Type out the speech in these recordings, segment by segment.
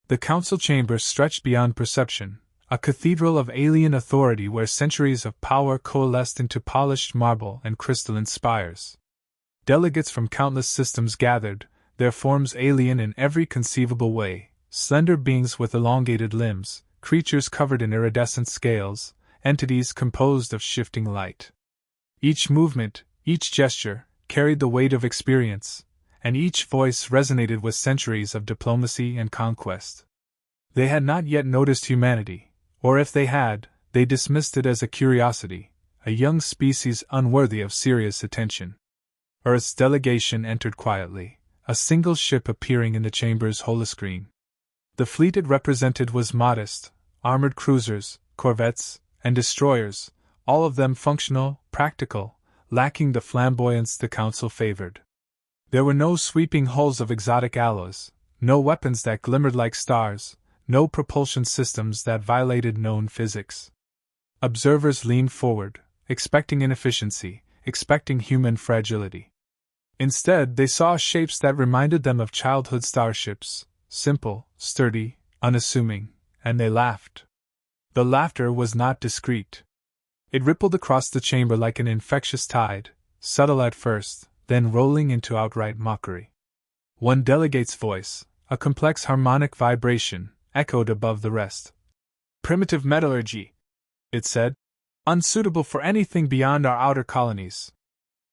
The council chamber stretched beyond perception, a cathedral of alien authority where centuries of power coalesced into polished marble and crystalline spires. Delegates from countless systems gathered, their forms alien in every conceivable way, slender beings with elongated limbs, creatures covered in iridescent scales, entities composed of shifting light. Each movement, each gesture, carried the weight of experience, and each voice resonated with centuries of diplomacy and conquest. They had not yet noticed humanity, or if they had, they dismissed it as a curiosity, a young species unworthy of serious attention. Earth's delegation entered quietly, a single ship appearing in the chamber's holoscreen. The fleet it represented was modest, armored cruisers, corvettes, and destroyers, all of them functional, practical, lacking the flamboyance the council favored. There were no sweeping hulls of exotic alloys, no weapons that glimmered like stars, no propulsion systems that violated known physics. Observers leaned forward, expecting inefficiency, expecting human fragility. Instead, they saw shapes that reminded them of childhood starships, simple, sturdy, unassuming, and they laughed. The laughter was not discreet. It rippled across the chamber like an infectious tide, subtle at first, then rolling into outright mockery. One delegate's voice, a complex harmonic vibration, echoed above the rest. "Primitive metallurgy," it said, "unsuitable for anything beyond our outer colonies."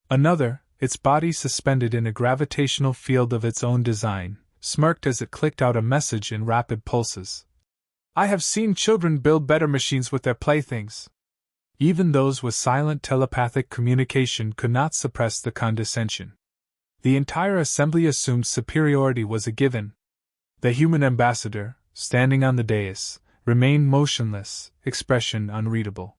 Another, its body suspended in a gravitational field of its own design, smirked as it clicked out a message in rapid pulses. "I have seen children build better machines with their playthings." Even those with silent telepathic communication could not suppress the condescension. The entire assembly assumed superiority was a given. The human ambassador, standing on the dais, remained motionless, expression unreadable.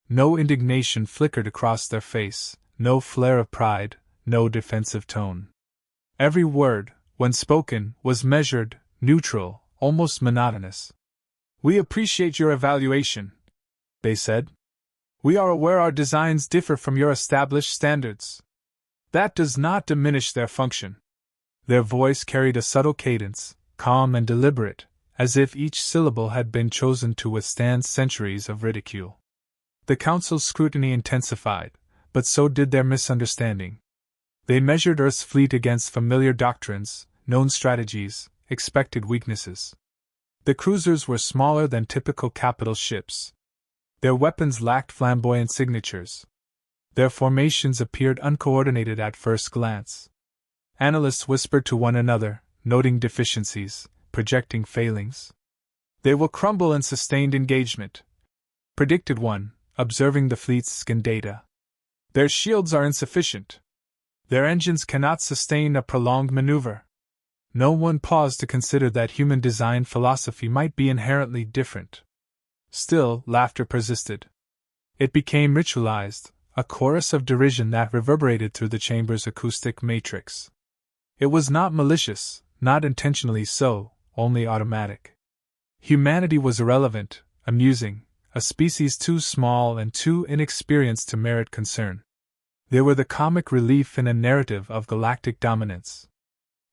No indignation flickered across their face, no flare of pride, no defensive tone. Every word, when spoken, was measured, neutral, almost monotonous. "We appreciate your evaluation," they said. "We are aware our designs differ from your established standards. That does not diminish their function." Their voice carried a subtle cadence, calm and deliberate, as if each syllable had been chosen to withstand centuries of ridicule. The council's scrutiny intensified, but so did their misunderstanding. They measured Earth's fleet against familiar doctrines, known strategies, expected weaknesses. The cruisers were smaller than typical capital ships. Their weapons lacked flamboyant signatures. Their formations appeared uncoordinated at first glance. Analysts whispered to one another, noting deficiencies, projecting failings. "They will crumble in sustained engagement," predicted one, observing the fleet's skin data. "Their shields are insufficient. Their engines cannot sustain a prolonged maneuver." No one paused to consider that human design philosophy might be inherently different. Still, laughter persisted. It became ritualized, a chorus of derision that reverberated through the chamber's acoustic matrix. It was not malicious, not intentionally so, only automatic. Humanity was irrelevant, amusing, a species too small and too inexperienced to merit concern. They were the comic relief in a narrative of galactic dominance.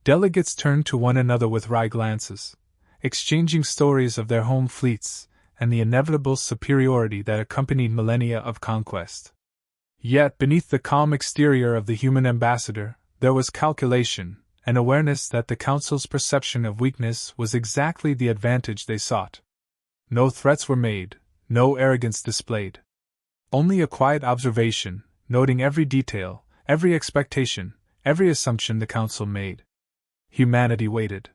Delegates turned to one another with wry glances, exchanging stories of their home fleets and the inevitable superiority that accompanied millennia of conquest. Yet beneath the calm exterior of the human ambassador, there was calculation, an awareness that the council's perception of weakness was exactly the advantage they sought. No threats were made, no arrogance displayed. Only a quiet observation, noting every detail, every expectation, every assumption the council made. Humanity waited.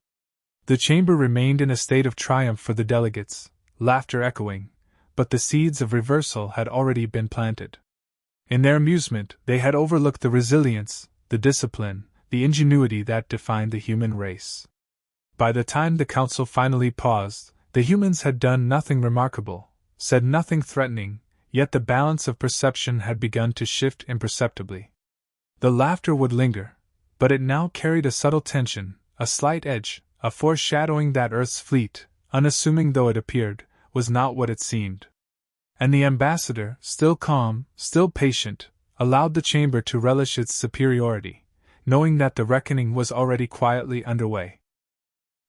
The chamber remained in a state of triumph for the delegates, laughter echoing, but the seeds of reversal had already been planted. In their amusement, they had overlooked the resilience, the discipline, the ingenuity that defined the human race. By the time the council finally paused, the humans had done nothing remarkable, said nothing threatening, yet the balance of perception had begun to shift imperceptibly. The laughter would linger, but it now carried a subtle tension, a slight edge, a foreshadowing that Earth's fleet, unassuming though it appeared, was not what it seemed. And the ambassador, still calm, still patient, allowed the chamber to relish its superiority, knowing that the reckoning was already quietly underway.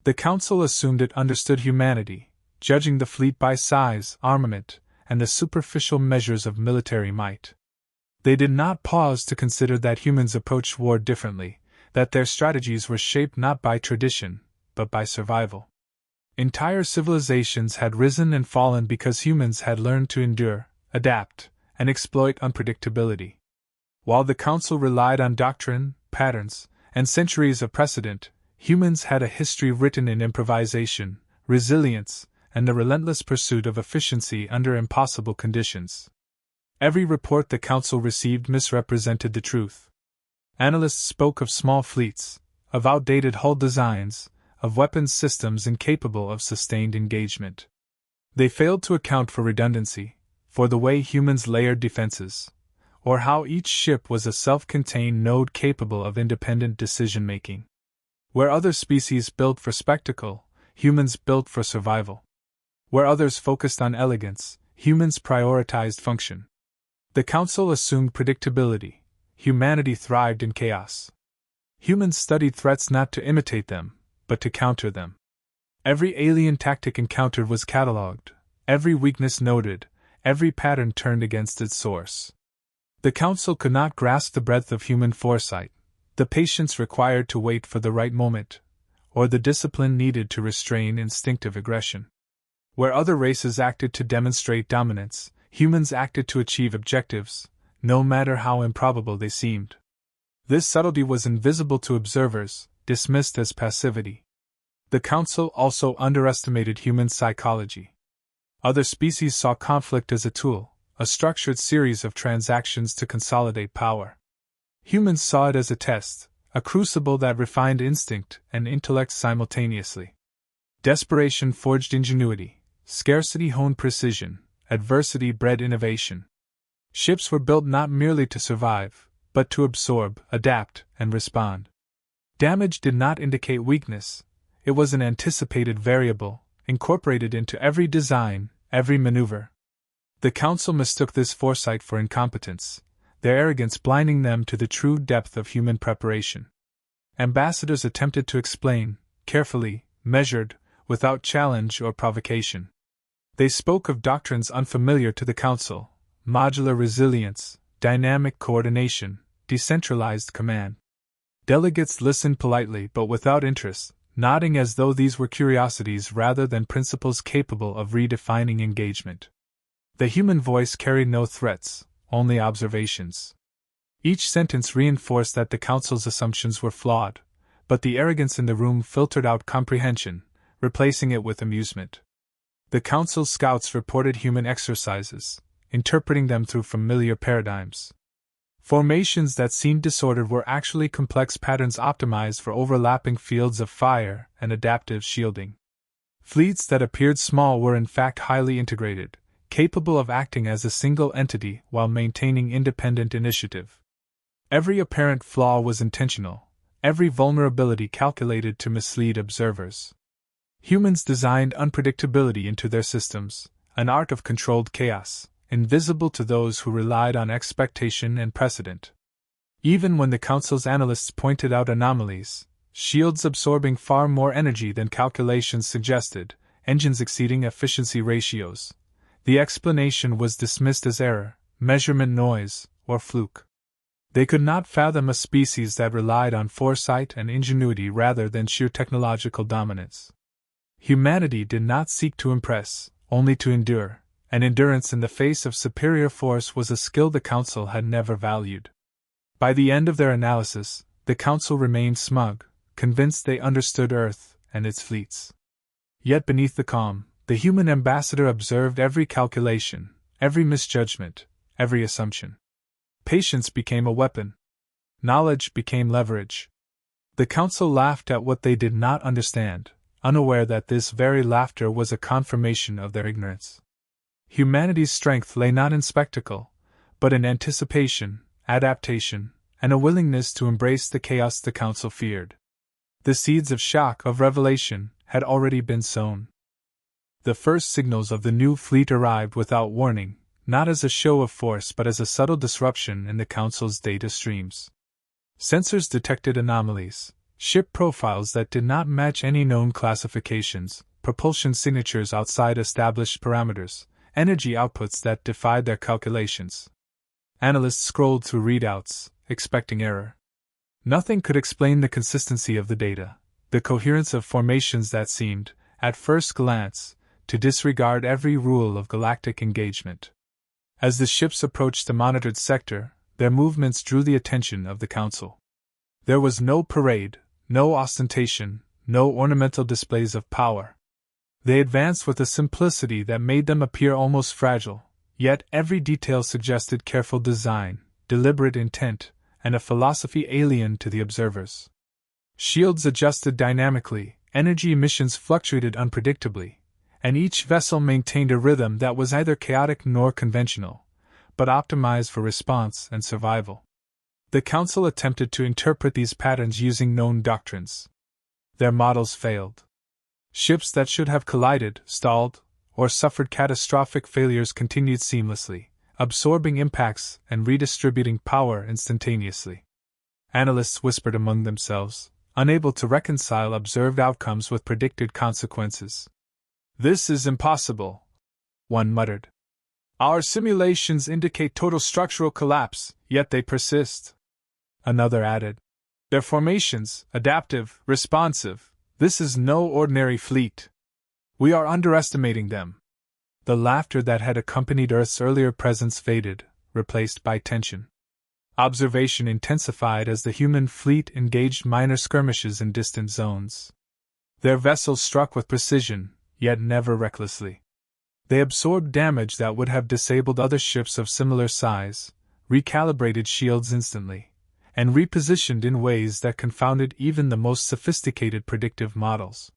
The Council assumed it understood humanity, judging the fleet by size, armament, and the superficial measures of military might. They did not pause to consider that humans approached war differently, that their strategies were shaped not by tradition, but by survival. Entire civilizations had risen and fallen because humans had learned to endure, adapt, and exploit unpredictability. While the Council relied on doctrine, patterns, and centuries of precedent, humans had a history written in improvisation, resilience, and the relentless pursuit of efficiency under impossible conditions. Every report the Council received misrepresented the truth. Analysts spoke of small fleets, of outdated hull designs, of weapons systems incapable of sustained engagement. They failed to account for redundancy, for the way humans layered defenses, or how each ship was a self-contained node capable of independent decision-making. Where other species built for spectacle, humans built for survival. Where others focused on elegance, humans prioritized function. The Council assumed predictability. Humanity thrived in chaos. Humans studied threats not to imitate them, but to counter them. Every alien tactic encountered was catalogued, every weakness noted, every pattern turned against its source. The Council could not grasp the breadth of human foresight, the patience required to wait for the right moment, or the discipline needed to restrain instinctive aggression. Where other races acted to demonstrate dominance, humans acted to achieve objectives, no matter how improbable they seemed. This subtlety was invisible to observers, dismissed as passivity. The Council also underestimated human psychology. Other species saw conflict as a tool, a structured series of transactions to consolidate power. Humans saw it as a test, a crucible that refined instinct and intellect simultaneously. Desperation forged ingenuity, scarcity honed precision, adversity bred innovation. Ships were built not merely to survive, but to absorb, adapt, and respond. Damage did not indicate weakness, it was an anticipated variable, incorporated into every design, every maneuver. The Council mistook this foresight for incompetence, their arrogance blinding them to the true depth of human preparation. Ambassadors attempted to explain, carefully, measured, without challenge or provocation. They spoke of doctrines unfamiliar to the Council: modular resilience, dynamic coordination, decentralized command. Delegates listened politely but without interest, nodding as though these were curiosities rather than principles capable of redefining engagement. The human voice carried no threats, only observations. Each sentence reinforced that the Council's assumptions were flawed, but the arrogance in the room filtered out comprehension, replacing it with amusement. The Council's scouts reported human exercises, interpreting them through familiar paradigms. Formations that seemed disordered were actually complex patterns optimized for overlapping fields of fire and adaptive shielding. Fleets that appeared small were in fact highly integrated, capable of acting as a single entity while maintaining independent initiative. Every apparent flaw was intentional, every vulnerability calculated to mislead observers. Humans designed unpredictability into their systems, an art of controlled chaos, invisible to those who relied on expectation and precedent. Even when the Council's analysts pointed out anomalies, shields absorbing far more energy than calculations suggested, engines exceeding efficiency ratios, the explanation was dismissed as error, measurement noise, or fluke. They could not fathom a species that relied on foresight and ingenuity rather than sheer technological dominance. Humanity did not seek to impress, only to endure, and endurance in the face of superior force was a skill the Council had never valued. By the end of their analysis, the Council remained smug, convinced they understood Earth and its fleets. Yet beneath the calm, the human ambassador observed every calculation, every misjudgment, every assumption. Patience became a weapon. Knowledge became leverage. The Council laughed at what they did not understand, unaware that this very laughter was a confirmation of their ignorance. Humanity's strength lay not in spectacle, but in anticipation, adaptation, and a willingness to embrace the chaos the Council feared. The seeds of shock, of revelation, had already been sown. The first signals of the new fleet arrived without warning, not as a show of force but as a subtle disruption in the Council's data streams. Sensors detected anomalies, Ship profiles that did not match any known classifications, propulsion signatures outside established parameters, energy outputs that defied their calculations. Analysts scrolled through readouts, expecting error. Nothing could explain the consistency of the data, the coherence of formations that seemed, at first glance, to disregard every rule of galactic engagement. As the ships approached the monitored sector, their movements drew the attention of the Council. There was no parade, no ostentation, no ornamental displays of power. They advanced with a simplicity that made them appear almost fragile, yet every detail suggested careful design, deliberate intent, and a philosophy alien to the observers. Shields adjusted dynamically, energy emissions fluctuated unpredictably, and each vessel maintained a rhythm that was neither chaotic nor conventional, but optimized for response and survival. The Council attempted to interpret these patterns using known doctrines. Their models failed. Ships that should have collided, stalled, or suffered catastrophic failures continued seamlessly, absorbing impacts and redistributing power instantaneously. Analysts whispered among themselves, unable to reconcile observed outcomes with predicted consequences. "This is impossible," one muttered. "Our simulations indicate total structural collapse, yet they persist." Another added, "Their formations, adaptive, responsive. This is no ordinary fleet. We are underestimating them." The laughter that had accompanied Earth's earlier presence faded, replaced by tension. Observation intensified as the human fleet engaged minor skirmishes in distant zones. Their vessels struck with precision, yet never recklessly. They absorbed damage that would have disabled other ships of similar size, recalibrated shields instantly, and repositioned in ways that confounded even the most sophisticated predictive models.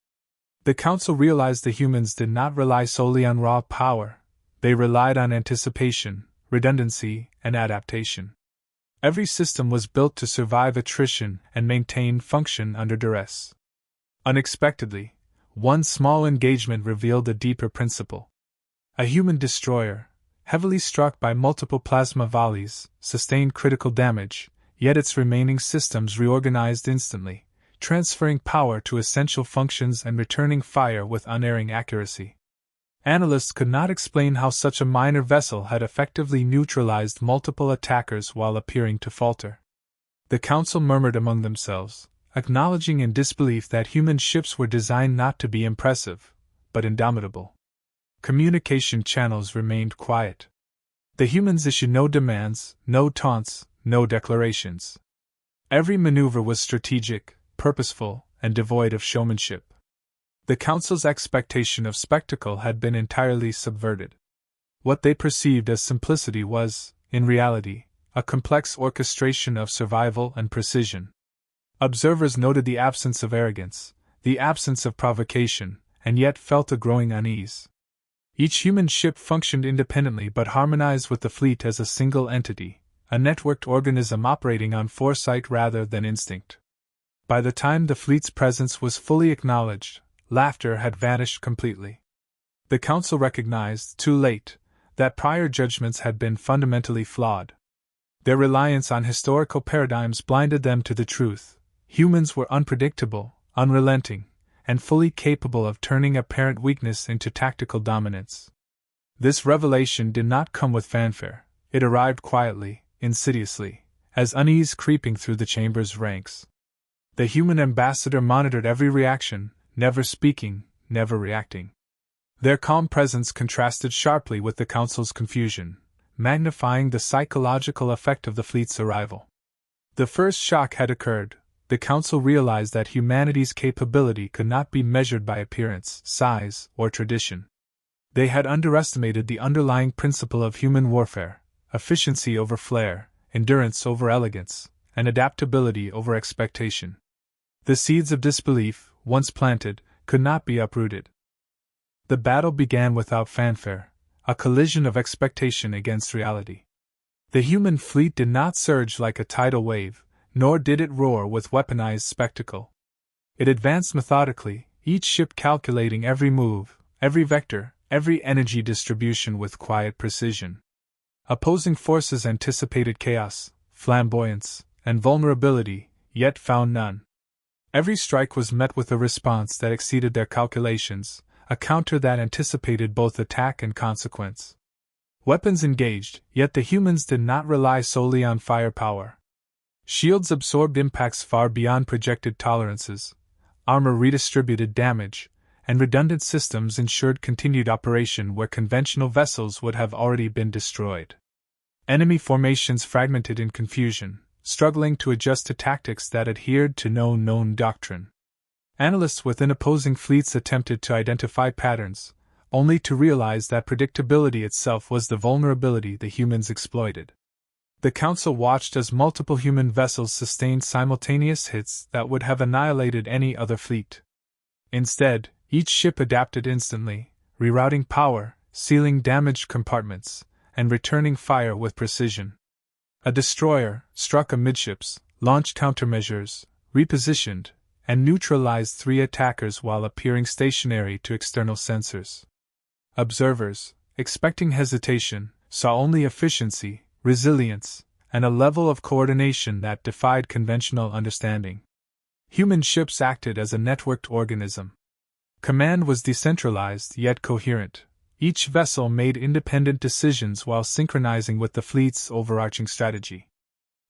The Council realized the humans did not rely solely on raw power, they relied on anticipation, redundancy, and adaptation. Every system was built to survive attrition and maintain function under duress. Unexpectedly, one small engagement revealed a deeper principle. A human destroyer, heavily struck by multiple plasma volleys, sustained critical damage, yet its remaining systems reorganized instantly, transferring power to essential functions and returning fire with unerring accuracy. Analysts could not explain how such a minor vessel had effectively neutralized multiple attackers while appearing to falter. The Council murmured among themselves, acknowledging in disbelief that human ships were designed not to be impressive, but indomitable. Communication channels remained quiet. The humans issued no demands, no taunts, no declarations. Every maneuver was strategic, purposeful, and devoid of showmanship. The Council's expectation of spectacle had been entirely subverted. What they perceived as simplicity was, in reality, a complex orchestration of survival and precision. Observers noted the absence of arrogance, the absence of provocation, and yet felt a growing unease. Each human ship functioned independently but harmonized with the fleet as a single entity, a networked organism operating on foresight rather than instinct. By the time the fleet's presence was fully acknowledged, laughter had vanished completely. The Council recognized, too late, that prior judgments had been fundamentally flawed. Their reliance on historical paradigms blinded them to the truth. Humans were unpredictable, unrelenting, and fully capable of turning apparent weakness into tactical dominance. This revelation did not come with fanfare, it arrived quietly, insidiously, as unease creeping through the chamber's ranks. The human ambassador monitored every reaction, never speaking, never reacting. Their calm presence contrasted sharply with the Council's confusion, magnifying the psychological effect of the fleet's arrival. The first shock had occurred. The Council realized that humanity's capability could not be measured by appearance, size, or tradition. They had underestimated the underlying principle of human warfare: efficiency over flair, endurance over elegance, and adaptability over expectation. The seeds of disbelief, once planted, could not be uprooted. The battle began without fanfare, a collision of expectation against reality. The human fleet did not surge like a tidal wave, nor did it roar with weaponized spectacle. It advanced methodically, each ship calculating every move, every vector, every energy distribution with quiet precision. Opposing forces anticipated chaos, flamboyance, and vulnerability, yet found none. Every strike was met with a response that exceeded their calculations, a counter that anticipated both attack and consequence. Weapons engaged, yet the humans did not rely solely on firepower. Shields absorbed impacts far beyond projected tolerances, armor redistributed damage, and redundant systems ensured continued operation where conventional vessels would have already been destroyed. Enemy formations fragmented in confusion, struggling to adjust to tactics that adhered to no known doctrine. Analysts within opposing fleets attempted to identify patterns, only to realize that predictability itself was the vulnerability the humans exploited. The Council watched as multiple human vessels sustained simultaneous hits that would have annihilated any other fleet. Instead, each ship adapted instantly, rerouting power, sealing damaged compartments, and returning fire with precision. A destroyer struck amidships, launched countermeasures, repositioned, and neutralized 3 attackers while appearing stationary to external sensors. Observers, expecting hesitation, saw only efficiency, resilience, and a level of coordination that defied conventional understanding. Human ships acted as a networked organism. Command was decentralized yet coherent. Each vessel made independent decisions while synchronizing with the fleet's overarching strategy.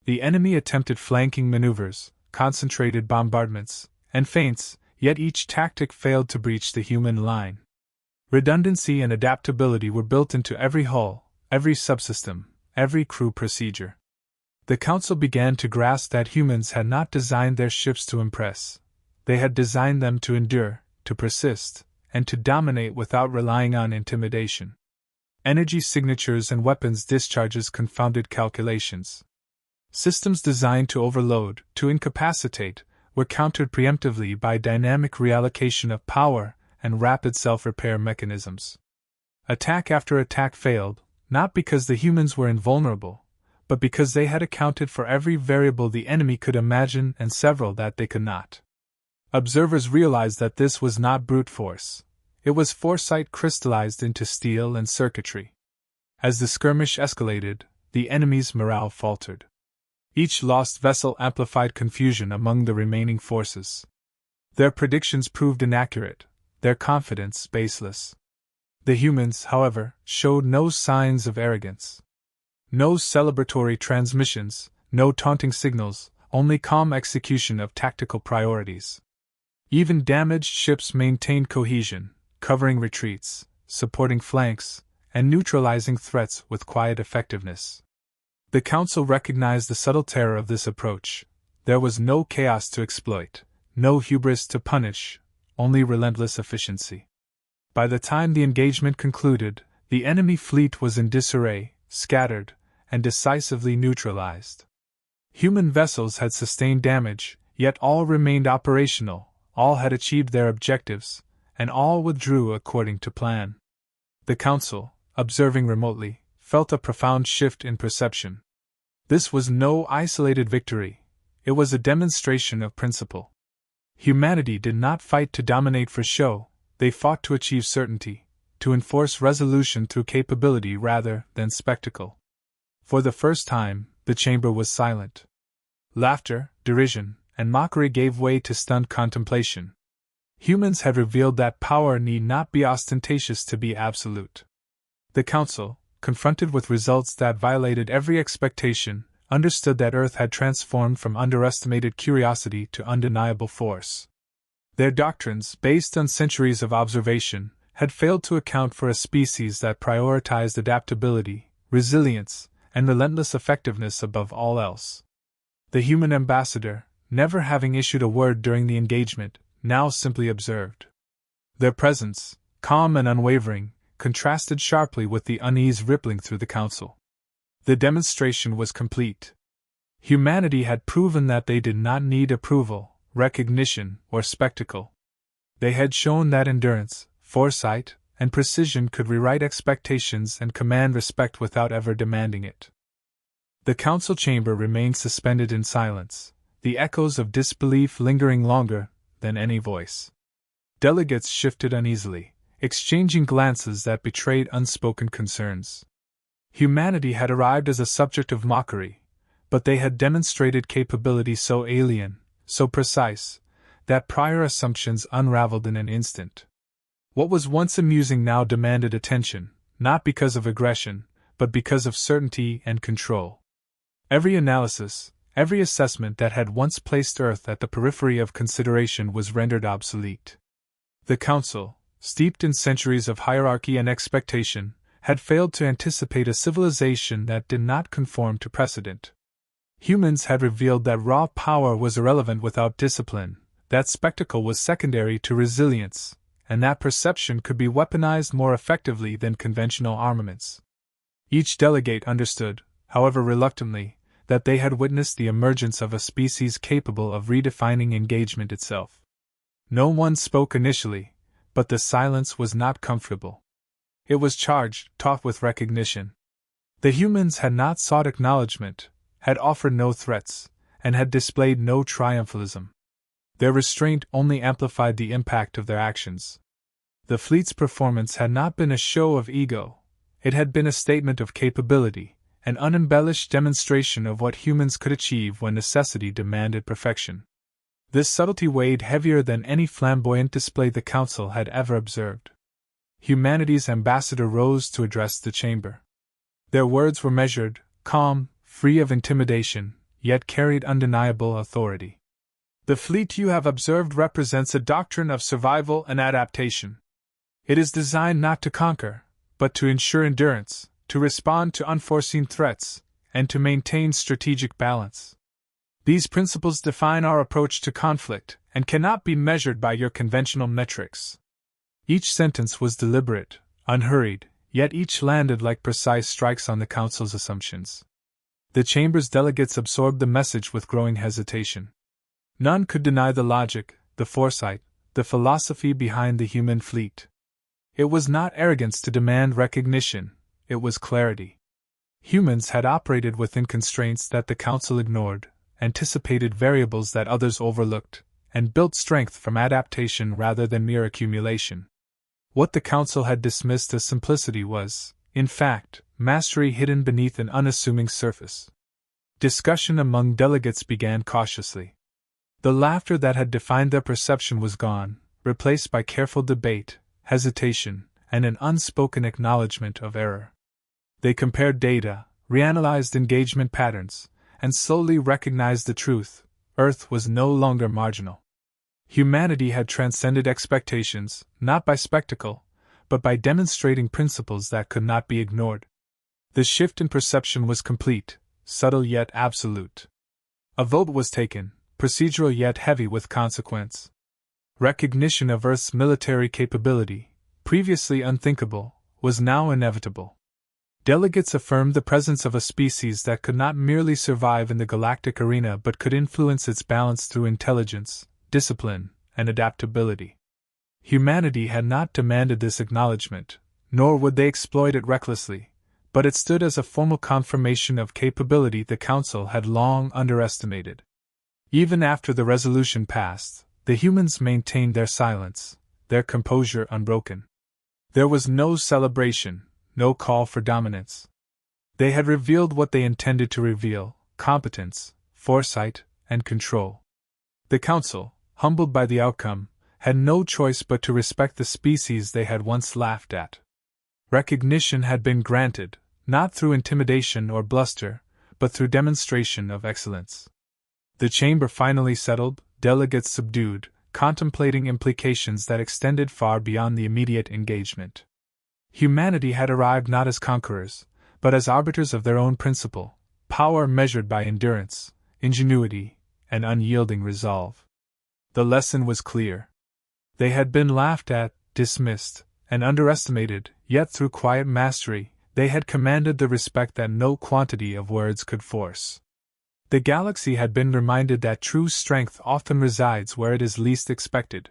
The enemy attempted flanking maneuvers, concentrated bombardments, and feints, yet each tactic failed to breach the human line. Redundancy and adaptability were built into every hull, every subsystem, every crew procedure. The Council began to grasp that humans had not designed their ships to impress. They had designed them to endure, to persist, and to dominate without relying on intimidation. Energy signatures and weapons discharges confounded calculations. Systems designed to overload, to incapacitate, were countered preemptively by dynamic reallocation of power and rapid self-repair mechanisms. Attack after attack failed, not because the humans were invulnerable, but because they had accounted for every variable the enemy could imagine and several that they could not. Observers realized that this was not brute force. It was foresight crystallized into steel and circuitry. As the skirmish escalated, the enemy's morale faltered. Each lost vessel amplified confusion among the remaining forces. Their predictions proved inaccurate, their confidence baseless. The humans, however, showed no signs of arrogance. No celebratory transmissions, no taunting signals, only calm execution of tactical priorities. Even damaged ships maintained cohesion, covering retreats, supporting flanks, and neutralizing threats with quiet effectiveness. The Council recognized the subtle terror of this approach. There was no chaos to exploit, no hubris to punish, only relentless efficiency. By the time the engagement concluded, the enemy fleet was in disarray, scattered, and decisively neutralized. Human vessels had sustained damage, yet all remained operational, all had achieved their objectives, and all withdrew according to plan. The Council, observing remotely, felt a profound shift in perception. This was no isolated victory, it was a demonstration of principle. Humanity did not fight to dominate for show, they fought to achieve certainty, to enforce resolution through capability rather than spectacle. For the first time, the chamber was silent. Laughter, derision, and mockery gave way to stunned contemplation. Humans had revealed that power need not be ostentatious to be absolute. The Council, confronted with results that violated every expectation, understood that Earth had transformed from underestimated curiosity to undeniable force. Their doctrines, based on centuries of observation, had failed to account for a species that prioritized adaptability, resilience, and relentless effectiveness above all else. The human ambassador, never having issued a word during the engagement, now simply observed. Their presence, calm and unwavering, contrasted sharply with the unease rippling through the Council. The demonstration was complete. Humanity had proven that they did not need approval, recognition, or spectacle. They had shown that endurance, foresight, and precision could rewrite expectations and command respect without ever demanding it. The Council chamber remained suspended in silence, the echoes of disbelief lingering longer than any voice. Delegates shifted uneasily, exchanging glances that betrayed unspoken concerns. Humanity had arrived as a subject of mockery, but they had demonstrated capability so alien, so precise, that prior assumptions unraveled in an instant. What was once amusing now demanded attention, not because of aggression, but because of certainty and control. Every analysis, every assessment that had once placed Earth at the periphery of consideration was rendered obsolete. The Council, steeped in centuries of hierarchy and expectation, had failed to anticipate a civilization that did not conform to precedent. Humans had revealed that raw power was irrelevant without discipline, that spectacle was secondary to resilience, and that perception could be weaponized more effectively than conventional armaments. Each delegate understood, however reluctantly, that they had witnessed the emergence of a species capable of redefining engagement itself. No one spoke initially, but the silence was not comfortable. It was charged, taut with recognition. The humans had not sought acknowledgement, had offered no threats, and had displayed no triumphalism. Their restraint only amplified the impact of their actions. The fleet's performance had not been a show of ego, it had been a statement of capability, an unembellished demonstration of what humans could achieve when necessity demanded perfection. This subtlety weighed heavier than any flamboyant display the Council had ever observed. Humanity's ambassador rose to address the chamber. Their words were measured, calm, free of intimidation, yet carried undeniable authority. The fleet you have observed represents a doctrine of survival and adaptation. It is designed not to conquer, but to ensure endurance, to respond to unforeseen threats, and to maintain strategic balance. These principles define our approach to conflict, and cannot be measured by your conventional metrics. Each sentence was deliberate, unhurried, yet each landed like precise strikes on the Council's assumptions. The Chamber's delegates absorbed the message with growing hesitation. None could deny the logic, the foresight, the philosophy behind the human fleet. It was not arrogance to demand recognition, it was clarity. Humans had operated within constraints that the Council ignored, anticipated variables that others overlooked, and built strength from adaptation rather than mere accumulation. What the Council had dismissed as simplicity was, in fact, mastery hidden beneath an unassuming surface. Discussion among delegates began cautiously. The laughter that had defined their perception was gone, replaced by careful debate, hesitation, and an unspoken acknowledgement of error. They compared data, reanalyzed engagement patterns, and slowly recognized the truth: Earth was no longer marginal. Humanity had transcended expectations, not by spectacle, but by demonstrating principles that could not be ignored. The shift in perception was complete, subtle yet absolute. A vote was taken, procedural yet heavy with consequence. Recognition of Earth's military capability, previously unthinkable, was now inevitable. Delegates affirmed the presence of a species that could not merely survive in the galactic arena but could influence its balance through intelligence, discipline, and adaptability. Humanity had not demanded this acknowledgement, nor would they exploit it recklessly, but it stood as a formal confirmation of capability the Council had long underestimated. Even after the resolution passed, the humans maintained their silence, their composure unbroken. There was no celebration, no call for dominance. They had revealed what they intended to reveal: competence, foresight, and control. The Council, humbled by the outcome, had no choice but to respect the species they had once laughed at. Recognition had been granted, not through intimidation or bluster, but through demonstration of excellence. The chamber finally settled, delegates subdued, contemplating implications that extended far beyond the immediate engagement. Humanity had arrived not as conquerors, but as arbiters of their own principle, power measured by endurance, ingenuity, and unyielding resolve. The lesson was clear. They had been laughed at, dismissed, and underestimated, yet through quiet mastery, they had commanded the respect that no quantity of words could force. The galaxy had been reminded that true strength often resides where it is least expected.